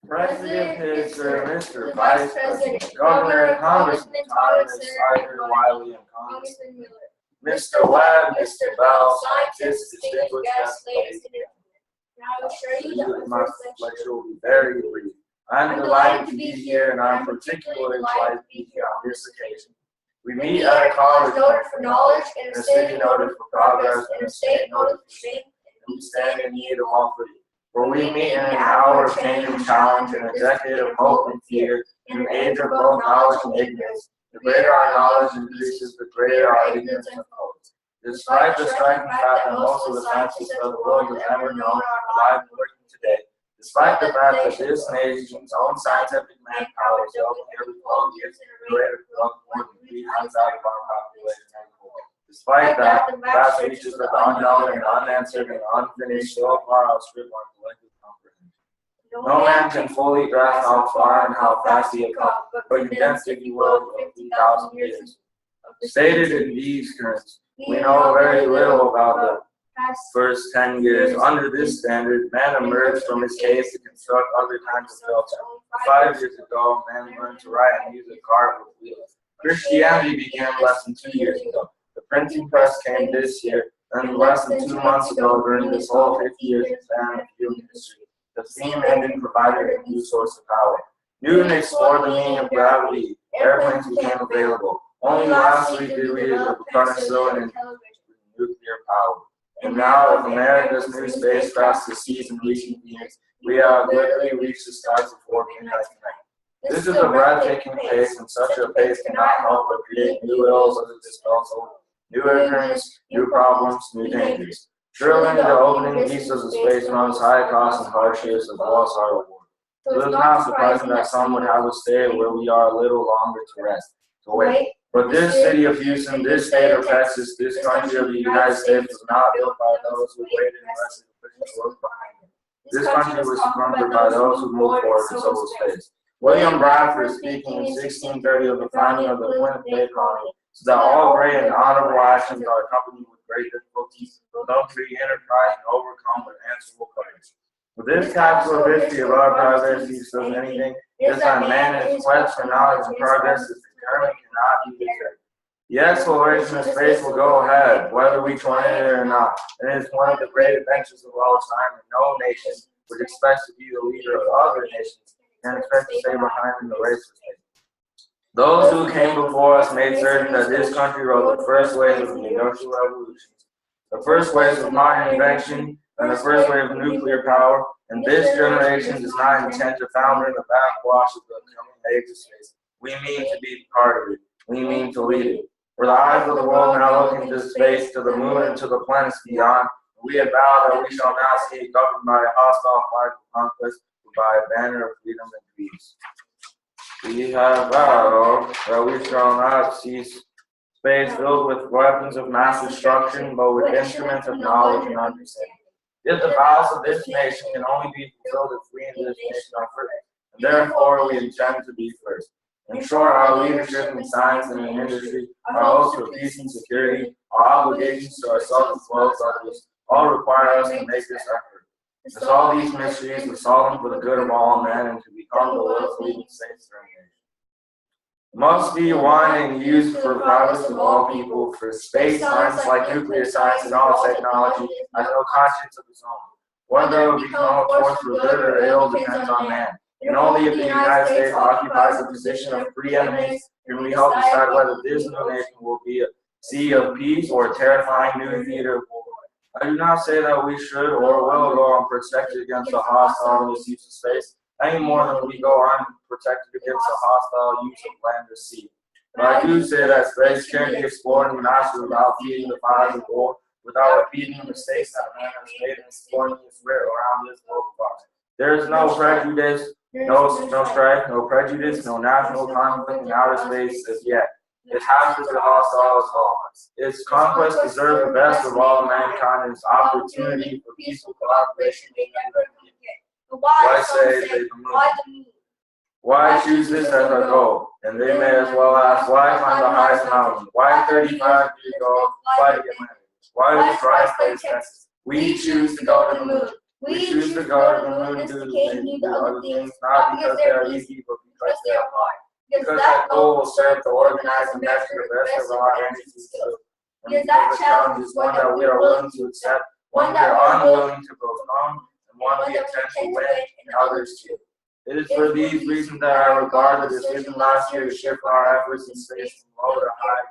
President, Mr. Vice President, Governor, Congressman Thomas, Senator Wiley, and Congressman Miller, Mr. Webb, Mr. Bell, scientists, distinguished guests, ladies and gentlemen. Now I will show you that my first lecture will be very brief. I'm delighted to be here, and I'm particularly delighted to be here on this occasion. We meet at a college noted for knowledge, and a city noted for progress, and a state noted for strength, and we stand in need of all three. For we meet in an hour of change and challenge, in a decade of hope and fear, in an age of both knowledge and ignorance. The greater our knowledge increases, the greater our ignorance unfolds. Despite the striking fact that most of the scientists of the world has ever known are alive and working today, despite the fact that this nation's own scientific manpower is over every 12 years at a rate of more than 3 times out of our population as a whole. Despite that, the vast reaches of the unknown and unanswered and unfinished so far outstrip our collective comprehension. No man can fully grasp how far and how fast he has come, but condensed, if you will, 50,000 years. Stated in these terms, we know very little about the first 10 years. Under this standard, man emerged from his caves to construct other kinds of shelter. 5 years ago, man learned to ride and use a cart with wheels. Christianity began less than 2 years ago. The printing press came this year, and less than 2 months ago, during this whole 50 years span of human history, the steam engine provided a new source of power. Newton explored the meaning of gravity. Airplanes became available. Only last week did we develop penicillin and nuclear power. And now, with America's new spacecraft to seas and reaching Venus, we have literally reached the stars before midnight tonight. This is a breathtaking pace, and such a pace cannot help but create new ills as it dispels hope. New occurrence, new problems, new dangers. Surely the opening pieces of space runs high costs and hardships as well as hard reward. So it's not surprising that some would have us stay where we are a little longer to rest, to wait. But this city of Houston, this state of Texas, this country of the United States was not built by those who waited and rested to push the work behind them. This country was conquered by those who moved forward and so was space. William Bradford, speaking in 1630 of the founding of the Plymouth Bay Colony, said that all great and honorable actions are accompanied with great difficulties, though to be enterprise and overcome with answerable courage. With this capsule of history of our progress, he says anything, is that man in his quest for knowledge and progress is determined cannot be deterred. The exploration of space will go ahead, whether we join it or not, and it is one of the great adventures of all time, and no nation which expects to be the leader of other nations can expect to stay behind in the race for space. Those who came before us made certain that this country rode the first wave of the industrial revolution, the first wave of modern invention, and the first wave of nuclear power, and this generation does not intend to founder in the backwash of the coming age of space. We mean to be part of it. We mean to lead it. For the eyes of the world now look into space, to the moon, and to the planets beyond, we have vowed that we shall not see it governed by a hostile flag of conquest, but by a banner of freedom and peace. We have vowed that we shall not see space filled with weapons of mass destruction, but with instruments of knowledge and understanding. Yet the vows of this nation can only be fulfilled if we in this nation are first, and therefore we intend to be first. In short, our leadership in science and in industry, our hopes for peace and security, our obligations to ourselves as well as others, all require us to make this effort. To solve these mysteries, to solve them for the good of all men, and to become the world's leading saints for our nation. Must be one and used for progress of all people, for space science, like nuclear science and all technology, has no conscience of its own. Whether it will become a force for good or ill depends on man. And only if the United States occupies a position of preeminence can we help decide whether this new nation will be a sea of peace or a terrifying new theater of war. I do not say that we should or will go unprotected against a hostile misuse of space, any more than we go unprotected against a hostile use of land or sea. But I do say that space can be explored and mastered without feeding the fires of war, without repeating the mistakes that man has made in exploring his way around this global box. There is no prejudice, no strife, no prejudice, no national conflict in outer space as yet. It has been hostile as all. Its conquest deserves the best of all mankind and its opportunity for peaceful collaboration. Why say they the moon? Why choose this as our goal? And they may as well ask, why climb the highest mountain? Why 35 feet go fly to the Atlantic? Why the strife place Texas? We choose to go to the moon. We choose to go to the moon, do other things, not because they are easy, but because they are hard. Because that goal will serve to organize and measure the best of our energies and skills. And because that challenge is one that we are willing to accept, one we are unwilling to postpone, and one we intend to win, and others too. It is for these reasons that I regard the decision last year to shift our efforts in space from low to high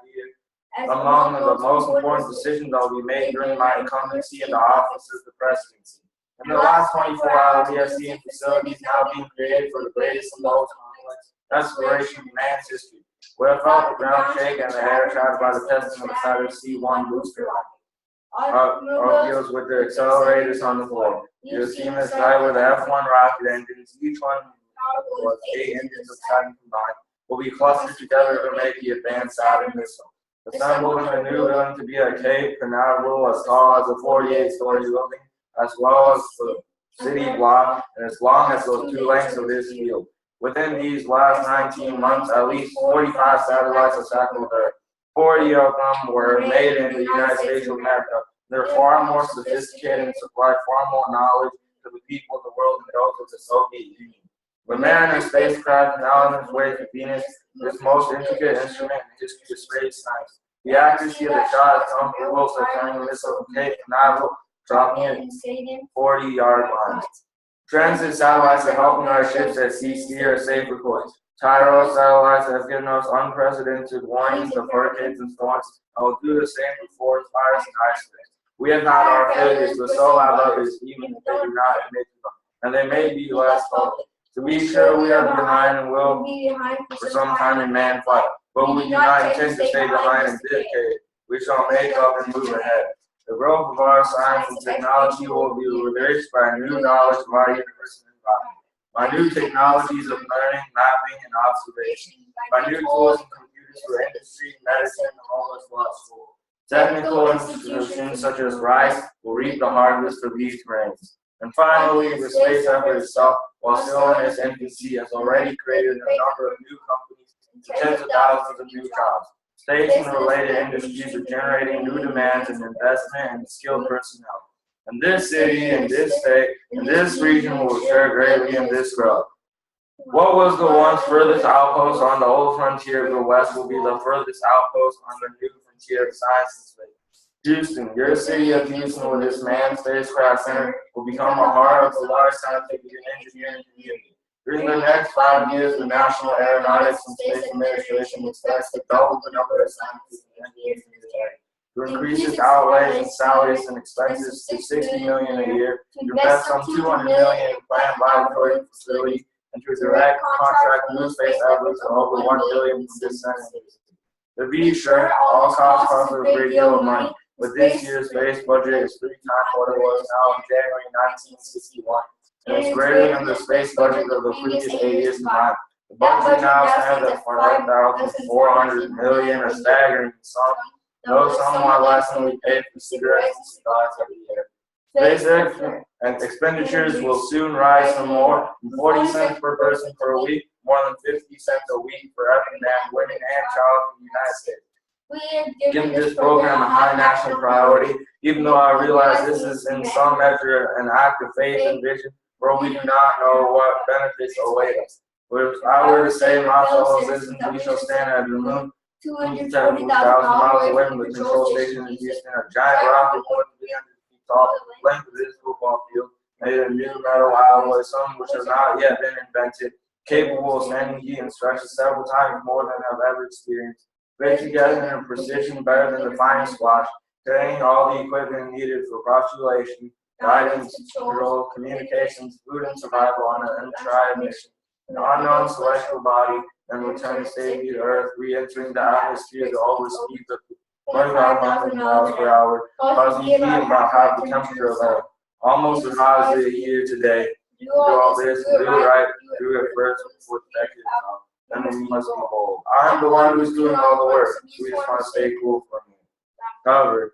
as among the most important decisions that will be made during my incumbency in the office of the presidency. In the last 24 hours, we have seen facilities now being created for the greatest and most complex exploration of man's history. We have felt the ground shake and the air shattered by the testing of the Saturn C-1 booster rocket. Automobiles with their accelerators on the floor. You have seen the sky with the F-1 rocket engines, each one was 8 engines of Saturn combined, will be clustered together to make the advanced Saturn missile. Assembled in a new building to be a Cape Canaveral as tall as a 48-story building, as well as the city block, and as long as those 2 lengths of this field. Within these last 19 months, at least 45 satellites have tackled Earth. 40 of them were made in the United States of America. They're far more sophisticated and supply far more knowledge to the people of the world than those of the Soviet Union. The Mariner spacecraft now on its way to Venus, this most intricate instrument in the history of space science. The accuracy of the shot is comparable to turning a missile from Cape Canaveral, dropping it 40-yard lines. Transit satellites are helping our ships at sea steer a safer course. Tyro satellites have given us unprecedented warnings of hurricanes and storms, and will do the same with forest fires and ice storms. We have had our failures, but so have others, even if they do not admit to them, and they may be less public. To be sure, we are behind and will be for some time in manned flight, but we do not intend to stay behind and dedicate. We shall make up and move ahead. The growth of our science and technology will be enriched by new knowledge of our universe and environment, by new technologies of learning, mapping, and observation, by new tools and computers for industry, medicine, and all as well as school. Technical institutions such as RISE will reap the harvest of these grains. And finally, the space effort itself, while still in its infancy, has already created a number of new companies and tens of thousands of new jobs. Space and related industries are generating new demands and investment in skilled personnel. And this city, and this state, and this region will share greatly in this growth. What was the once furthest outpost on the old frontier of the West will be the furthest outpost on the new frontier of science and space. Houston, your city of Houston with its manned spacecraft center will become the heart of the large scientific and engineering community. During the next 5 years, the National Aeronautics and Space Administration expects to double the number of scientists and engineers in the area, to increase its outlays and salaries and expenses to $60 million a year, to invest some $200 million in planned laboratory facilities, and to direct contract new space efforts of over $1 billion from this center. To be sure, all costs cost a great deal of money. But this year's space budget is 3 times what it was now in January 1961, and it's greater than the space budget of the previous 8 years combined. The budget now stands at $5,400 million, a staggering sum, though somewhat less than we pay for cigarettes and cigars every year. Space expenditures will soon rise some more, from 40 cents per person per week, more than 50 cents a week for every man, woman, and child in the United States. Giving this program a high national priority, even though I realize this is in some measure an act of faith and vision, where we do not know what benefits await us. But if I were to say, my fellow citizens, we shall stand at the moon 270,000 miles away from the control station in Houston, a giant rocket more than 300 feet tall, the length of this football field, made of new metal alloy, some which have not yet been invented, capable of standing heat and stretches several times more than I've ever experienced. Fit together in a precision better than the finest watch, carrying all the equipment needed for postulation, guidance, control, communications, food, and survival on an untried mission. An unknown celestial body, then return safely to Earth, re-entering the atmosphere to over speeds of 2500 miles per hour, causing heat about half the temperature of Earth. Almost as hot as it is here today. Do all this, do it right, do it first before the decade is out. Then we must be bold. I am the one who's doing all the work. We just want to stay cool for me. However,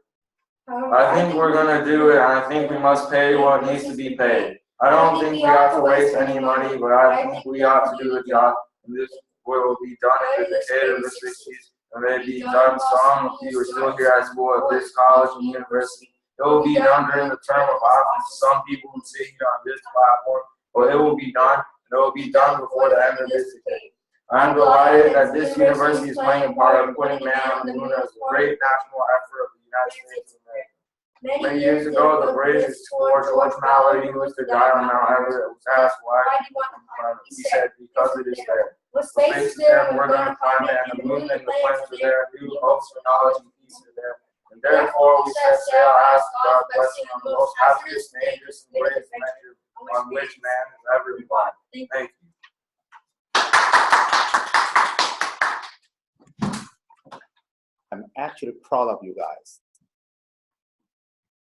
I think we're going to do it, and I think we must pay what needs to be paid. I don't think we ought to waste any money, but I think we ought to do the job. And this will be done in the decade of the 60s, and may be done. Some of you are still here at school at this college and university. It will be done during the term of office of some people who sit here on this platform, or it will be done, and it will be done before the end of this decade. I am delighted that this university is playing a part of putting man on the moon as a great national effort of the United States of America. Many years ago, the British explorer George Mallory, who was the guy on Mount Everest, was asked why do you want to climb it? He said, because it is there. The space is there, and we're going to climb it, and the moon and the planets are there, new hopes for knowledge and peace are there. And therefore, we set sail, ask God's blessing on the most hazardous, dangerous, and greatest venture on which man has ever embarked. Thank you. I'm actually proud of you guys.